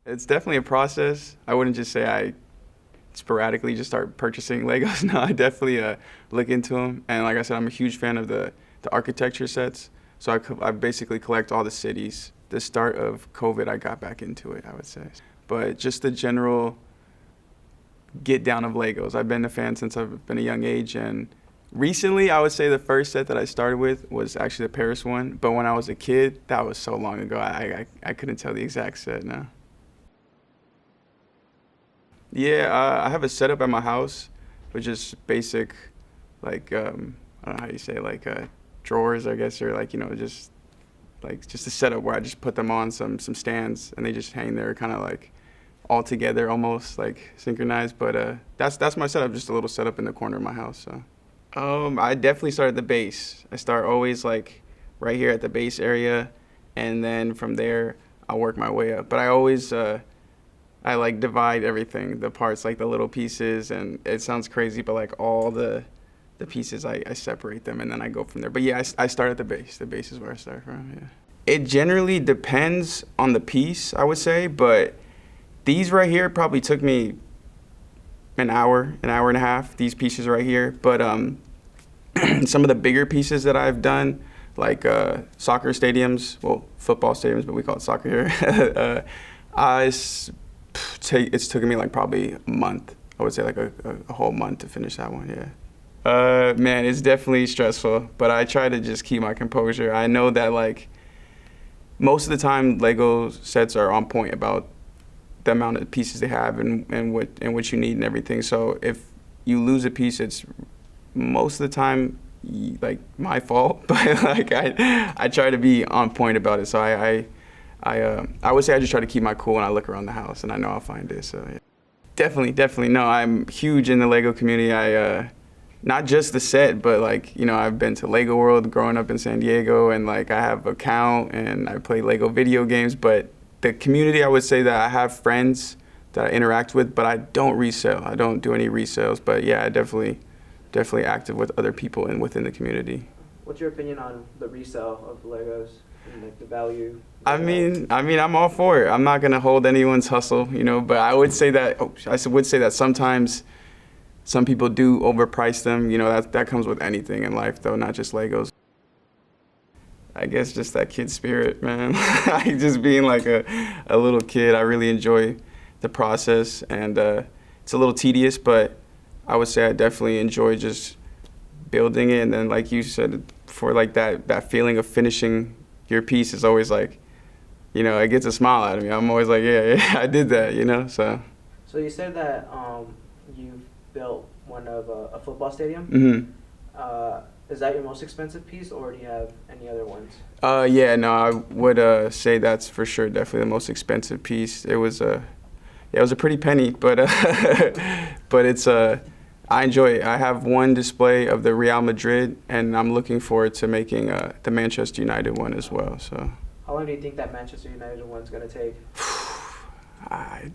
It's definitely a process. I wouldn't just say I sporadically just start purchasing Legos. No, I definitely look into them. And like I said, I'm a huge fan of the architecture sets. So I basically collect all the cities. The start of COVID, I got back into it, I would say. But just the general get down of Legos. I've been a fan since I've been a young age. And recently, I would say the first set that I started with was actually the Paris one. But when I was a kid, that was so long ago, I couldn't tell the exact set now. Yeah, I have a setup at my house with just basic, like, I don't know how you say, like, drawers, I guess, or like, just a setup where I just put them on some stands and they just hang there kind of like all together almost like synchronized. But that's my setup, just a little setup in the corner of my house. So I definitely start at the base. I start always like right here at the base area, and then from there I'll work my way up. But I always I like divide everything, the parts, like the little pieces, and it sounds crazy, but like all the pieces, I separate them and then I go from there. But yeah, I start at the base. The base is where I start from, yeah. It generally depends on the piece, I would say, but these right here probably took me an hour and a half, these pieces right here. But some of the bigger pieces that I've done, like soccer stadiums, well, football stadiums, but we call it soccer here. It's taken me like probably a month. I would say like a whole month to finish that one, yeah. Man, it's definitely stressful, but I try to just keep my composure. I know that like most of the time Lego sets are on point about the amount of pieces they have and what you need and everything. So if you lose a piece, it's most of the time like my fault, but like I try to be on point about it. So I would say I just try to keep my cool when I look around the house and I know I'll find it. So yeah. Definitely. No, I'm huge in the Lego community. Not just the set, but like, I've been to Lego World growing up in San Diego, and like I have an account and I play Lego video games. But the community, I would say that I have friends that I interact with, but I don't resell. I don't do any resales. But yeah, I definitely active with other people and within the community. What's your opinion on the resale of Legos and like the value? I'm all for it. I'm not gonna hold anyone's hustle, but I would say that sometimes some people do overprice them. That comes with anything in life, though, not just Legos. I guess just that kid spirit, man. Like just being like a little kid. I really enjoy the process, and it's a little tedious, but I would say I definitely enjoy just building it. And then, like you said, for like that feeling of finishing your piece is always like, it gets a smile out of me. I'm always like, yeah, I did that, so. So you said that you've built one of a football stadium. Mm-hmm. Is that your most expensive piece, or do you have any other ones? Yeah, no, I would say that's for sure definitely the most expensive piece. It was a pretty penny, but but it's I enjoy it. I have one display of the Real Madrid, and I'm looking forward to making the Manchester United one as well. So. How long do you think that Manchester United one's gonna take? I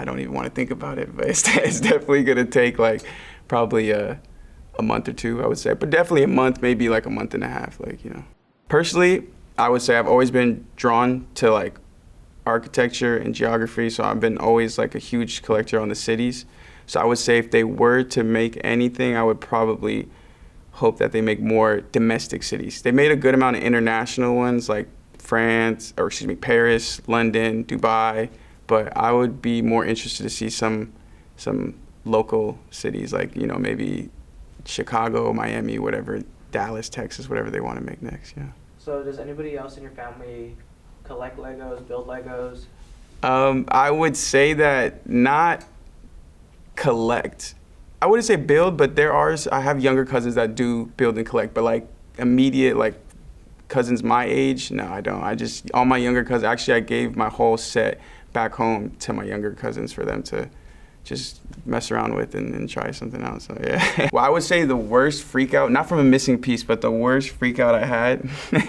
don't even want to think about it, but it's definitely gonna take like probably a month or two, I would say, but definitely a month, maybe like a month and a half, Personally, I would say I've always been drawn to like architecture and geography, so I've been always like a huge collector on the cities. So I would say if they were to make anything, I would probably hope that they make more domestic cities. They made a good amount of international ones like Paris, London, Dubai, but I would be more interested to see some local cities like, maybe Chicago, Miami, whatever, Dallas, Texas, whatever they want to make next, yeah. So does anybody else in your family collect Legos, build Legos? I would say that not collect. I wouldn't say build, but I have younger cousins that do build and collect, but like immediate, like cousins my age, no, I don't. All my younger cousins, actually I gave my whole set back home to my younger cousins for them to just mess around with and try something out, so yeah. Well, I would say the worst freak out, not from a missing piece, but the worst freak out I had,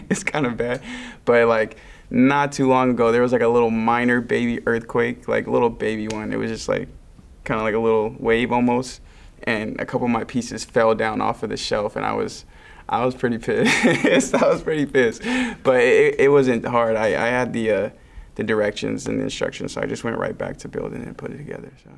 it's kind of bad, but like not too long ago, there was like a little minor baby earthquake, like a little baby one. It was just like kind of like a little wave almost, and a couple of my pieces fell down off of the shelf, and I was pretty pissed. I was pretty pissed, but it wasn't hard. I had the the directions and the instructions. So I just went right back to building it and put it together. So.